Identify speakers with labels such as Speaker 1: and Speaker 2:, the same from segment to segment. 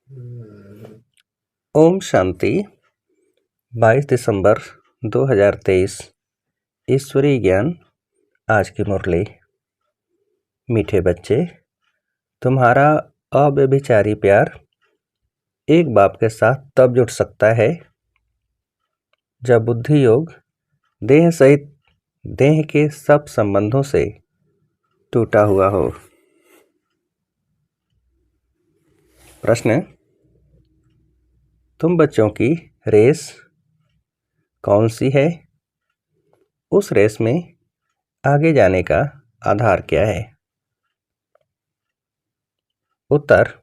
Speaker 1: ओम शांति। 22 दिसंबर 2023 ईश्वरीय ज्ञान। आज की मुरली। मीठे बच्चे, तुम्हारा अव्यभिचारी प्यार एक बाप के साथ तब जुट सकता है जब बुद्धि योग देह सहित देह के सब संबंधों से टूटा हुआ हो। प्रश्न: तुम बच्चों की रेस कौन सी है? उस रेस में आगे जाने का आधार क्या है? उत्तर: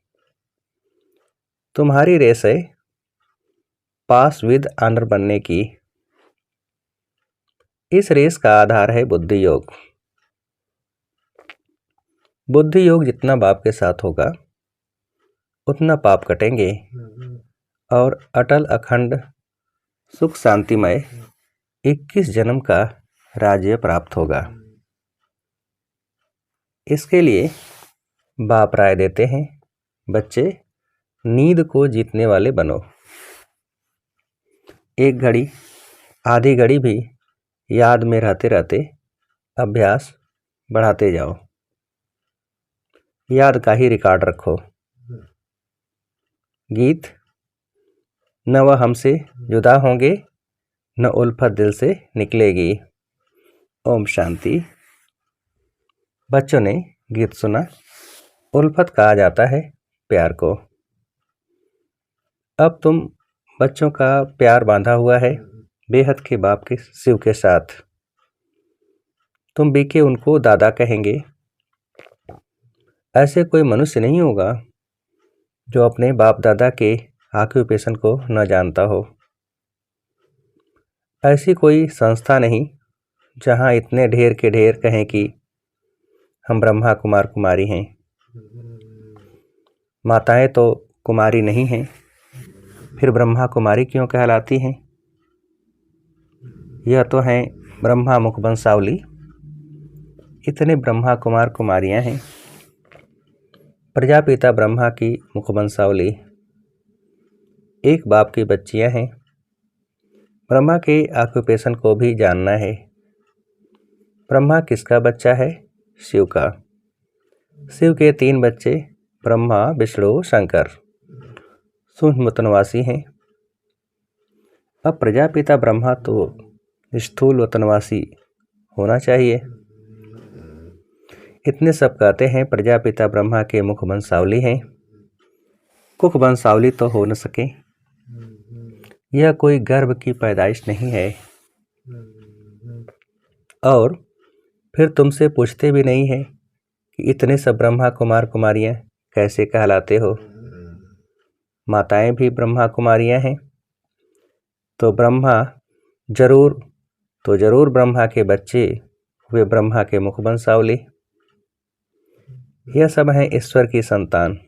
Speaker 1: तुम्हारी रेस है पास विद ऑनर बनने की। इस रेस का आधार है बुद्धि योग। बुद्धि योग जितना बाप के साथ होगा उतना पाप कटेंगे और अटल अखंड सुख शांतिमय 21 जन्म का राज्य प्राप्त होगा। इसके लिए बाप राय देते हैं, बच्चे नींद को जीतने वाले बनो। एक घड़ी आधी घड़ी भी याद में रहते रहते अभ्यास बढ़ाते जाओ। याद का ही रिकॉर्ड रखो। गीत: न वह हमसे जुदा होंगे न उल्फत दिल से निकलेगी। ओम शांति। बच्चों ने गीत सुना। उल्फत कहा जाता है प्यार को। अब तुम बच्चों का प्यार बांधा हुआ है बेहद के बाप के शिव के साथ। तुम बीके उनको दादा कहेंगे। ऐसे कोई मनुष्य नहीं होगा जो अपने बाप दादा के ऑक्यूपेशन को न जानता हो। ऐसी कोई संस्था नहीं जहां इतने ढेर के ढेर कहें कि हम ब्रह्मा कुमार कुमारी हैं। माताएं तो कुमारी नहीं हैं, फिर ब्रह्मा कुमारी क्यों कहलाती हैं? यह तो हैं ब्रह्मा मुख वंशावली। इतने ब्रह्मा कुमार कुमारियां हैं। प्रजापिता ब्रह्मा की मुख वंशावली। एक बाप की बच्चियां हैं। ब्रह्मा के ऑक्यूपेशन को भी जानना है। ब्रह्मा किसका बच्चा है? शिव का। शिव के 3 बच्चे ब्रह्मा विष्णु शंकर सूक्ष्म वतनवासी हैं। अब प्रजापिता ब्रह्मा तो स्थूल वतनवासी होना चाहिए। इतने सब कहते हैं प्रजापिता ब्रह्मा के मुख वंशावली हैं। कुख वंशावली तो हो न सके। यह कोई गर्भ की पैदाइश नहीं है। और फिर तुमसे पूछते भी नहीं है कि इतने सब ब्रह्मा कुमार कुमारियां कैसे कहलाते हो। माताएं भी ब्रह्मा कुमारियां हैं तो जरूर ब्रह्मा के बच्चे हुए ब्रह्मा के मुख वंशावली। यह सब है ईश्वर की संतान।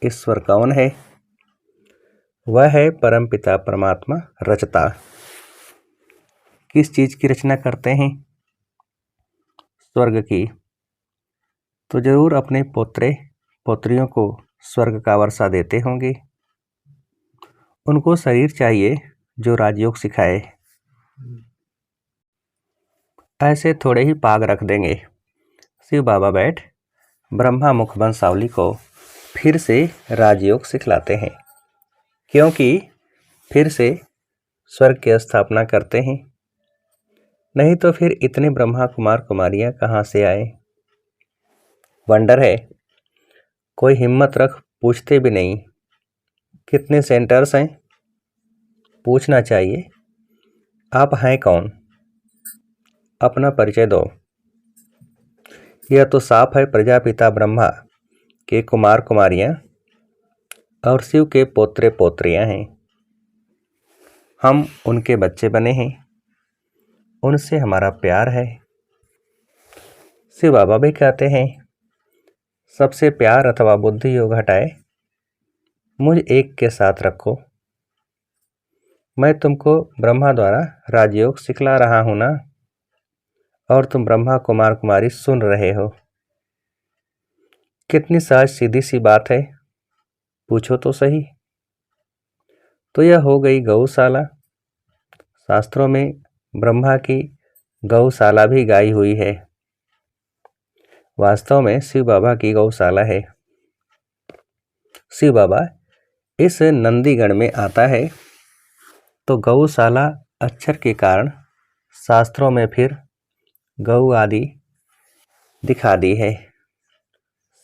Speaker 1: ईश्वर कौन है? वह है परमपिता परमात्मा रचता। किस चीज की रचना करते हैं? स्वर्ग की। तो जरूर अपने पोत्रे पोत्रियों को स्वर्ग का वर्षा देते होंगे। उनको शरीर चाहिए जो राजयोग सिखाए। ऐसे थोड़े ही पाग रख देंगे। शिव बाबा बैठ ब्रह्मा मुख वंशावली को फिर से राजयोग सिखलाते हैं, क्योंकि फिर से स्वर्ग की स्थापना करते हैं। नहीं तो फिर इतने ब्रह्मा कुमार कुमारियां कहाँ से आए? वंडर है। कोई हिम्मत रख पूछते भी नहीं कितने सेंटर्स हैं। पूछना चाहिए आप हैं कौन? अपना परिचय दो। यह तो साफ है प्रजापिता ब्रह्मा के कुमार कुमारियां और शिव के पोत्रे पोत्रियां हैं। हम उनके बच्चे बने हैं। उनसे हमारा प्यार है। शिव बाबा भी कहते हैं, सबसे प्यार अथवा बुद्धि योग हटाए मुझ एक के साथ रखो। मैं तुमको ब्रह्मा द्वारा राजयोग सिखला रहा हूं ना, और तुम ब्रह्मा कुमार कुमारी सुन रहे हो। कितनी सहज सीधी सी बात है। पूछो तो सही। तो यह हो गई गौशाला। शास्त्रों में ब्रह्मा की गौशाला भी गाई हुई है। वास्तव में शिव बाबा की गौशाला है। शिव बाबा इस नंदीगण में आता है तो गौशाला अक्षर के कारण शास्त्रों में फिर गौ आदि दिखा दी है।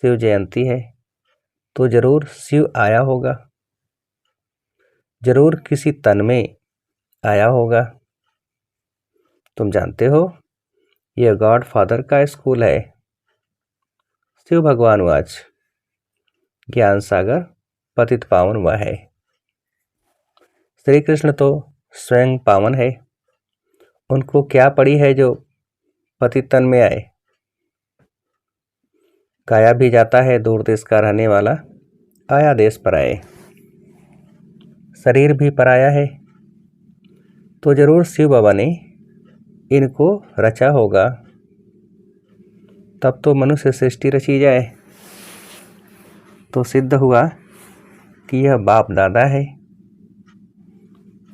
Speaker 1: शिव जयंती है तो जरूर शिव आया होगा, जरूर किसी तन में आया होगा। तुम जानते हो यह गॉड फादर का स्कूल है। शिव भगवान वाच ज्ञान सागर पतित पावन हुआ है। श्री कृष्ण तो स्वयं पावन है, उनको क्या पड़ी है जो पतित तन में आए। गाया भी जाता है दूर देश का रहने वाला आया देश पर आए। शरीर भी पराया है तो जरूर शिव बाबा ने इनको रचा होगा, तब तो मनुष्य सृष्टि रची जाए। तो सिद्ध हुआ कि यह बाप दादा है।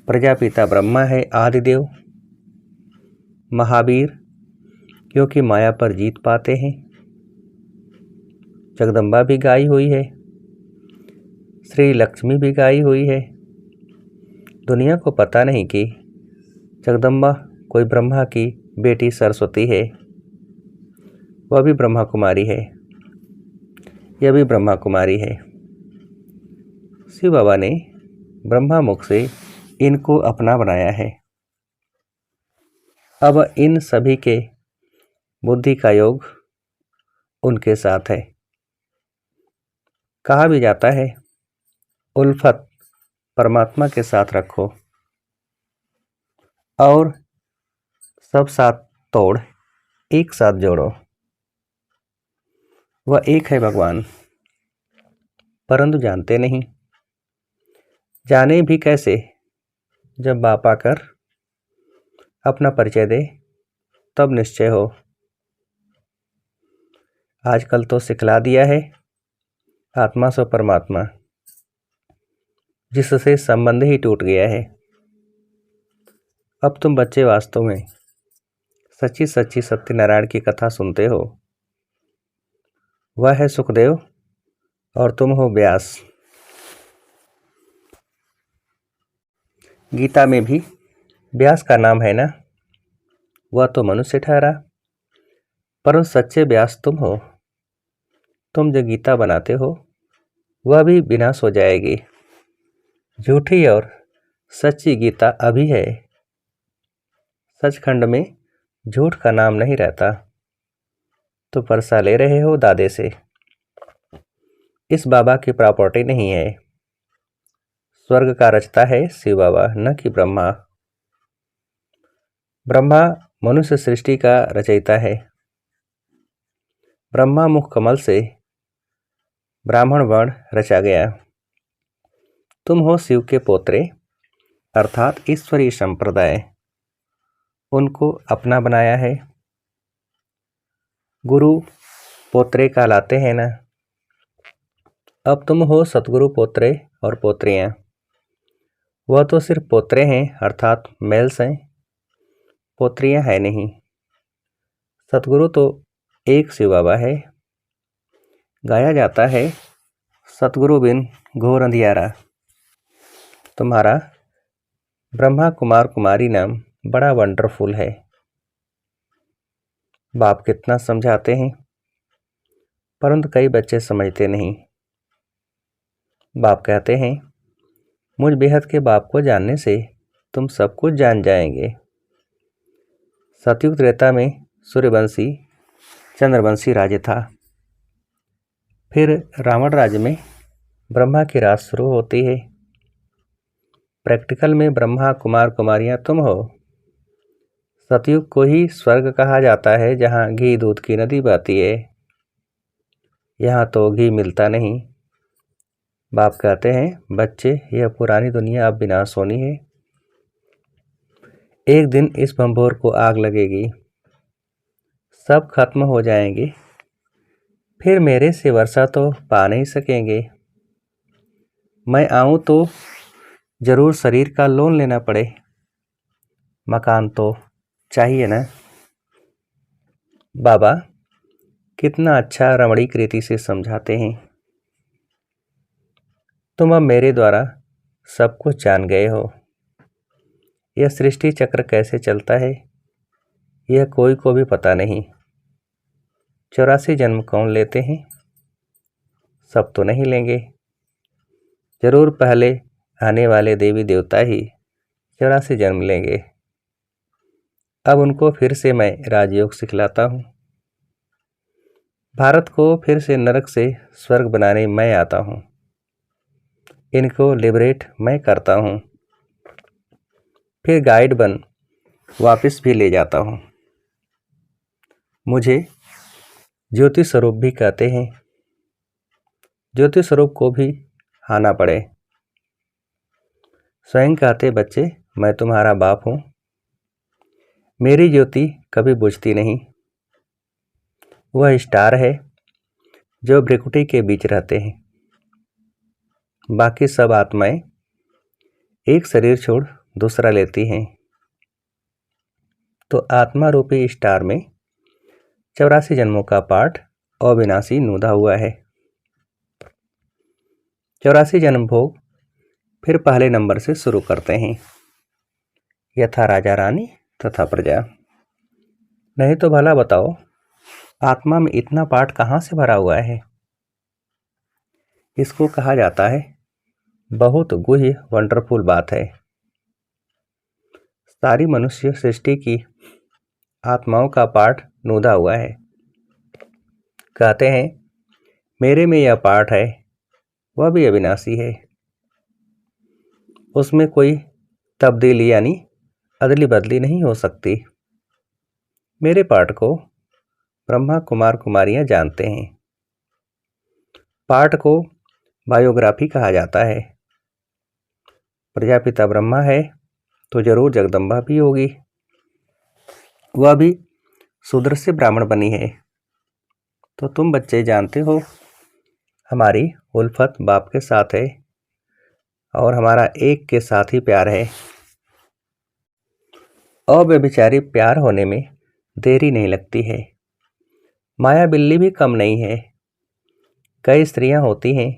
Speaker 1: प्रजापिता ब्रह्मा है, आदिदेव महावीर, क्योंकि माया पर जीत पाते हैं। जगदम्बा भी गाई हुई है, श्री लक्ष्मी भी गाई हुई है। दुनिया को पता नहीं कि जगदम्बा कोई ब्रह्मा की बेटी सरस्वती है, वह भी ब्रह्मा कुमारी है, यह भी ब्रह्मा कुमारी है। शिव बाबा ने ब्रह्मा मुख से इनको अपना बनाया है। अब इन सभी के बुद्धि का योग उनके साथ है। कहा भी जाता है उल्फत परमात्मा के साथ रखो और सब साथ तोड़ एक साथ जोड़ो। वह एक है भगवान, परंतु जानते नहीं। जाने भी कैसे? जब बाप आकर अपना परिचय दे तब निश्चय हो। आजकल तो सिखला दिया है आत्मा से परमात्मा, जिससे संबंध ही टूट गया है। अब तुम बच्चे वास्तव में सच्ची सच्ची सत्यनारायण की कथा सुनते हो। वह है सुखदेव और तुम हो व्यास। गीता में भी व्यास का नाम है ना, वह तो मनुष्य ठहरा, परंतु सच्चे व्यास तुम हो। तुम जो गीता बनाते हो वह भी विनाश हो जाएगी। झूठी और सच्ची गीता अभी है। सचखंड में झूठ का नाम नहीं रहता। तो परसा ले रहे हो दादे से। इस बाबा की प्रॉपर्टी नहीं है। स्वर्ग का रचता है शिव बाबा, न कि ब्रह्मा। ब्रह्मा मनुष्य सृष्टि का रचयिता है। ब्रह्मा मुख कमल से ब्राह्मण वर्ण रचा गया। तुम हो शिव के पोत्रे, अर्थात ईश्वरीय संप्रदाय, उनको अपना बनाया है। गुरु पोत्रे कहलाते हैं ना। अब तुम हो सतगुरु पोत्रे और पोत्रियां। वह तो सिर्फ पोत्रे हैं, अर्थात मेल्स हैं, पोत्रियां है नहीं। सतगुरु तो एक शिव बाबा है। गाया जाता है सतगुरु बिन घोर अंधियारा। तुम्हारा ब्रह्मा कुमार कुमारी नाम बड़ा वंडरफुल है। बाप कितना समझाते हैं, परंतु कई बच्चे समझते नहीं। बाप कहते हैं मुझ बेहद के बाप को जानने से तुम सब कुछ जान जाएंगे। सतयुग त्रेता में सूर्यवंशी चंद्रवंशी राज्य था। फिर रावण राज्य में ब्रह्मा की राज शुरू होती है। प्रैक्टिकल में ब्रह्मा कुमार कुमारियां तुम हो। सतयुग को ही स्वर्ग कहा जाता है, जहाँ घी दूध की नदी बहती है। यहाँ तो घी मिलता नहीं। बाप कहते हैं बच्चे, यह पुरानी दुनिया अब विनाश होनी है। एक दिन इस बंभोर को आग लगेगी, सब खत्म हो जाएंगे। फिर मेरे से वर्षा तो पा नहीं सकेंगे। मैं आऊँ तो जरूर शरीर का लोन लेना पड़े। मकान तो चाहिए ना। बाबा कितना अच्छा रमणीक रीति से समझाते हैं। तुम अब मेरे द्वारा सब कुछ जान गए हो। यह सृष्टि चक्र कैसे चलता है यह कोई को भी पता नहीं। 84 जन्म कौन लेते हैं? सब तो नहीं लेंगे। जरूर पहले आने वाले देवी देवता ही 84 जन्म लेंगे। अब उनको फिर से मैं राजयोग सिखलाता हूँ। भारत को फिर से नरक से स्वर्ग बनाने मैं आता हूँ। इनको लिबरेट मैं करता हूँ। फिर गाइड बन वापस भी ले जाता हूँ। मुझे ज्योति स्वरूप भी कहते हैं। ज्योति स्वरूप को भी आना पड़े। स्वयं कहते बच्चे मैं तुम्हारा बाप हूँ। मेरी ज्योति कभी बुझती नहीं। वह स्टार है जो भ्रिकुटी के बीच रहते हैं। बाकी सब आत्माएं एक शरीर छोड़ दूसरा लेती हैं। तो आत्मा रूपी स्टार में 84 जन्मों का पाठ अविनाशी नूदा हुआ है। 84 जन्म भोग फिर पहले नंबर से शुरू करते हैं। यथा राजा रानी तथा प्रजा। नहीं तो भला बताओ आत्मा में इतना पाठ कहाँ से भरा हुआ है? इसको कहा जाता है बहुत गुह्य वंडरफुल बात है। सारी मनुष्य सृष्टि की आत्माओं का पाठ नूदा हुआ है। कहते हैं मेरे में यह पाठ है वह भी अविनाशी है। उसमें कोई तब्दीली यानी अदली बदली नहीं हो सकती। मेरे पाठ को ब्रह्मा कुमार कुमारियां जानते हैं। पाठ को बायोग्राफी कहा जाता है। प्रजापिता ब्रह्मा है तो जरूर जगदम्बा भी होगी। वह भी शूद्र से ब्राह्मण बनी है। तो तुम बच्चे जानते हो हमारी उल्फत बाप के साथ है और हमारा एक के साथ ही प्यार है। अव्यभिचारी प्यार होने में देरी नहीं लगती है। माया बिल्ली भी कम नहीं है। कई स्त्रियां होती हैं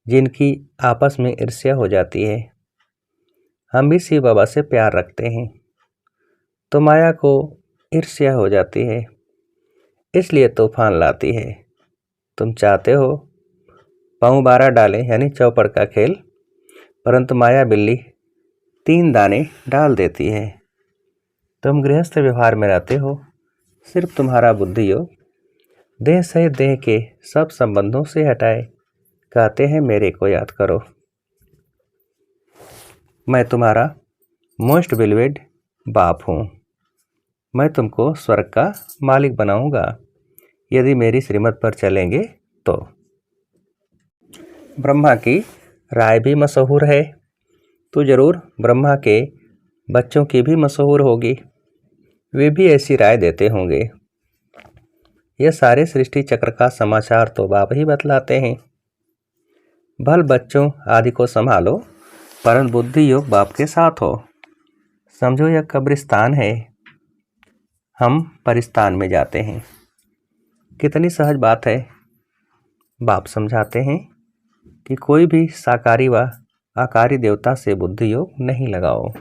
Speaker 1: जिनकी आपस में ईर्ष्या हो जाती है। हम भी शिव बाबा से प्यार रखते हैं तो माया को ईर्ष्या हो जाती है, इसलिए तूफान लाती है। तुम चाहते हो पाँव 12 डालें यानी चौपड़ का खेल, परंतु माया बिल्ली 3 दाने डाल देती है। तुम गृहस्थ व्यवहार में रहते हो। सिर्फ तुम्हारा बुद्धि योग देह सहित देह के सब संबंधों से हटाए कहते हैं मेरे को याद करो। मैं तुम्हारा मोस्ट बिलीवेड बाप हूँ। मैं तुमको स्वर्ग का मालिक बनाऊंगा यदि मेरी श्रीमत पर चलेंगे तो। ब्रह्मा की राय भी मशहूर है तो जरूर ब्रह्मा के बच्चों की भी मशहूर होगी। वे भी ऐसी राय देते होंगे। यह सारे सृष्टि चक्र का समाचार तो बाप ही बतलाते हैं। भल बच्चों आदि को संभालो परंतु बुद्धि योग बाप के साथ हो। समझो यह कब्रिस्तान है, हम परिस्तान में जाते हैं। कितनी सहज बात है। बाप समझाते हैं कि कोई भी साकारी व आकारी देवता से बुद्धि योग नहीं लगाओ।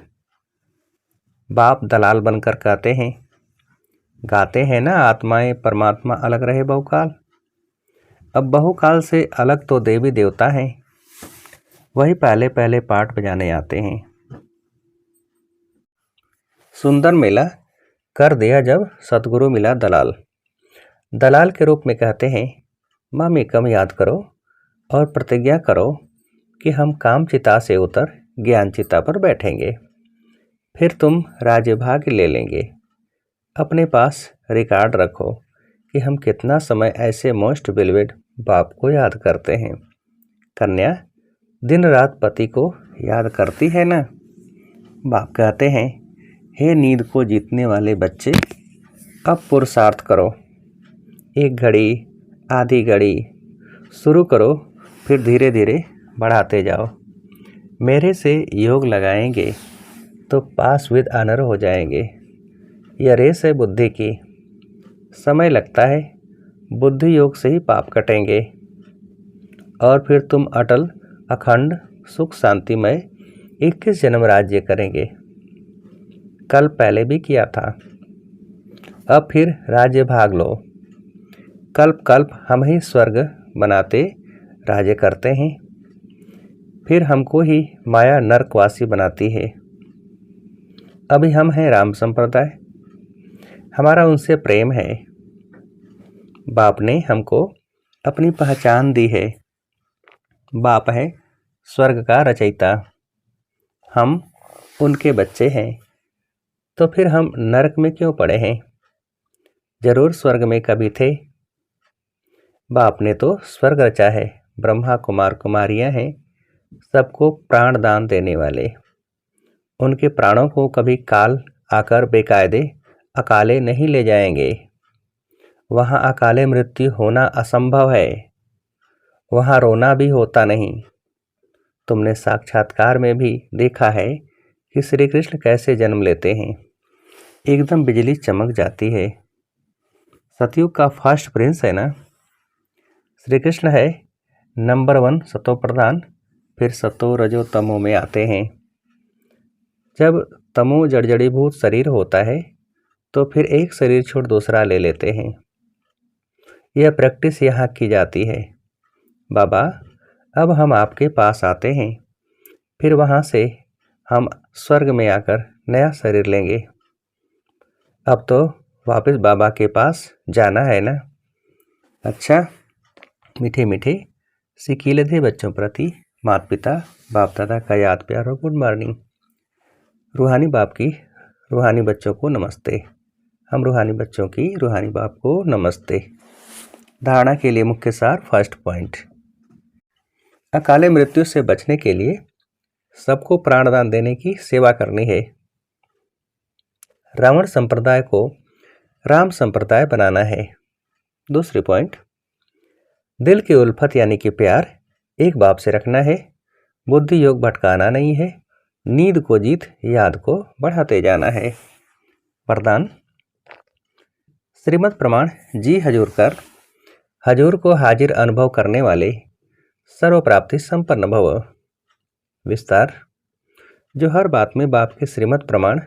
Speaker 1: बाप दलाल बनकर कहते हैं, गाते हैं ना आत्माएं परमात्मा अलग रहे बहुकाल। अब बहुकाल से अलग तो देवी देवता हैं, वही पहले पहले पाठ बजाने आते हैं। सुंदर मेला कर दिया जब सतगुरु मिला दलाल। दलाल के रूप में कहते हैं मामी कम याद करो और प्रतिज्ञा करो कि हम काम चिता से उतर ज्ञान चिता पर बैठेंगे। फिर तुम राज्य भाग ले लेंगे। अपने पास रिकॉर्ड रखो कि हम कितना समय ऐसे मोस्ट बिलीवेड बाप को याद करते हैं। कन्या दिन रात पति को याद करती है ना। बाप कहते हैं हे नींद को जीतने वाले बच्चे, अब पुरुषार्थ करो। 1 घड़ी आधी घड़ी शुरू करो, फिर धीरे धीरे बढ़ाते जाओ। मेरे से योग लगाएंगे तो पास विद ऑनर हो जाएंगे। यह रेस है बुद्धि की, समय लगता है, बुद्धि योग से ही पाप कटेंगे और फिर तुम अटल अखंड सुख शांतिमय 21 जन्म राज्य करेंगे। कल पहले भी किया था, अब फिर राज्य भाग लो। कल्प कल्प हम ही स्वर्ग बनाते राज्य करते हैं, फिर हमको ही माया नरकवासी बनाती है। अभी हम हैं राम संप्रदाय, हमारा उनसे प्रेम है। बाप ने हमको अपनी पहचान दी है। बाप है स्वर्ग का रचयिता, हम उनके बच्चे हैं, तो फिर हम नरक में क्यों पड़े हैं? जरूर स्वर्ग में कभी थे। बाप ने तो स्वर्ग रचा है, ब्रह्मा कुमार कुमारियां हैं, सबको प्राण दान देने वाले। उनके प्राणों को कभी काल आकर बेकायदे अकाले नहीं ले जाएंगे। वहाँ अकाले मृत्यु होना असंभव है, वहाँ रोना भी होता नहीं। तुमने साक्षात्कार में भी देखा है कि श्री कृष्ण कैसे जन्म लेते हैं, एकदम बिजली चमक जाती है। सतयुग का फर्स्ट प्रिंस है ना श्री कृष्ण, है नंबर 1 सतो प्रधान, फिर सतो रजो तमो में आते हैं। जब तमो जड़जड़ीभूत शरीर होता है तो फिर एक शरीर छोड़ दूसरा ले लेते हैं। यह प्रैक्टिस यहाँ की जाती है। बाबा अब हम आपके पास आते हैं, फिर वहाँ से हम स्वर्ग में आकर नया शरीर लेंगे। अब तो वापस बाबा के पास जाना है ना। अच्छा, मीठे मीठे सिकीले थे बच्चों प्रति माता पिता बाप दादा का याद प्यार और गुड मॉर्निंग। रूहानी बाप की रूहानी बच्चों को नमस्ते। हम रूहानी बच्चों की रूहानी बाप को नमस्ते। धारणा के लिए मुख्य सार फर्स्ट पॉइंट, अकाले मृत्यु से बचने के लिए सबको प्राणदान देने की सेवा करनी है। रावण संप्रदाय को राम संप्रदाय बनाना है। दूसरी पॉइंट, दिल की उल्फत यानी कि प्यार एक बाप से रखना है। बुद्धि योग भटकाना नहीं है, नींद को जीत याद को बढ़ाते जाना है। वरदान, श्रीमद् प्रमाण जी हजूर कर, हजूर को हाजिर अनुभव करने वाले सर्व प्राप्ति संपन्न भव। विस्तार, जो हर बात में बाप के श्रीमद् प्रमाण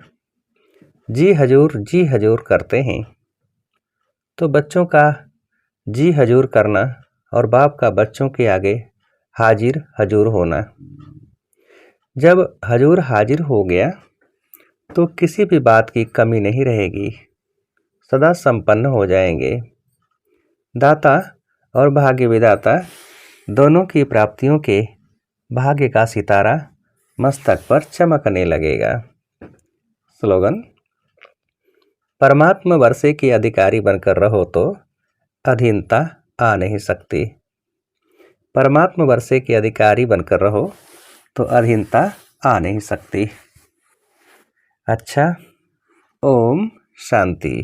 Speaker 1: जी हजूर करते हैं, तो बच्चों का जी हजूर करना और बाप का बच्चों के आगे हाजिर हजूर होना। जब हजूर हाजिर हो गया तो किसी भी बात की कमी नहीं रहेगी, सदा संपन्न हो जाएंगे। दाता और भाग्य विदाता दोनों की प्राप्तियों के भाग्य का सितारा मस्तक पर चमकने लगेगा। स्लोगन, परमात्मा वर्षे के अधिकारी बनकर रहो तो अधीनता आ नहीं सकती। परमात्मा वर्षे के अधिकारी बनकर रहो तो अधीनता आ नहीं सकती। अच्छा, ओम शांति।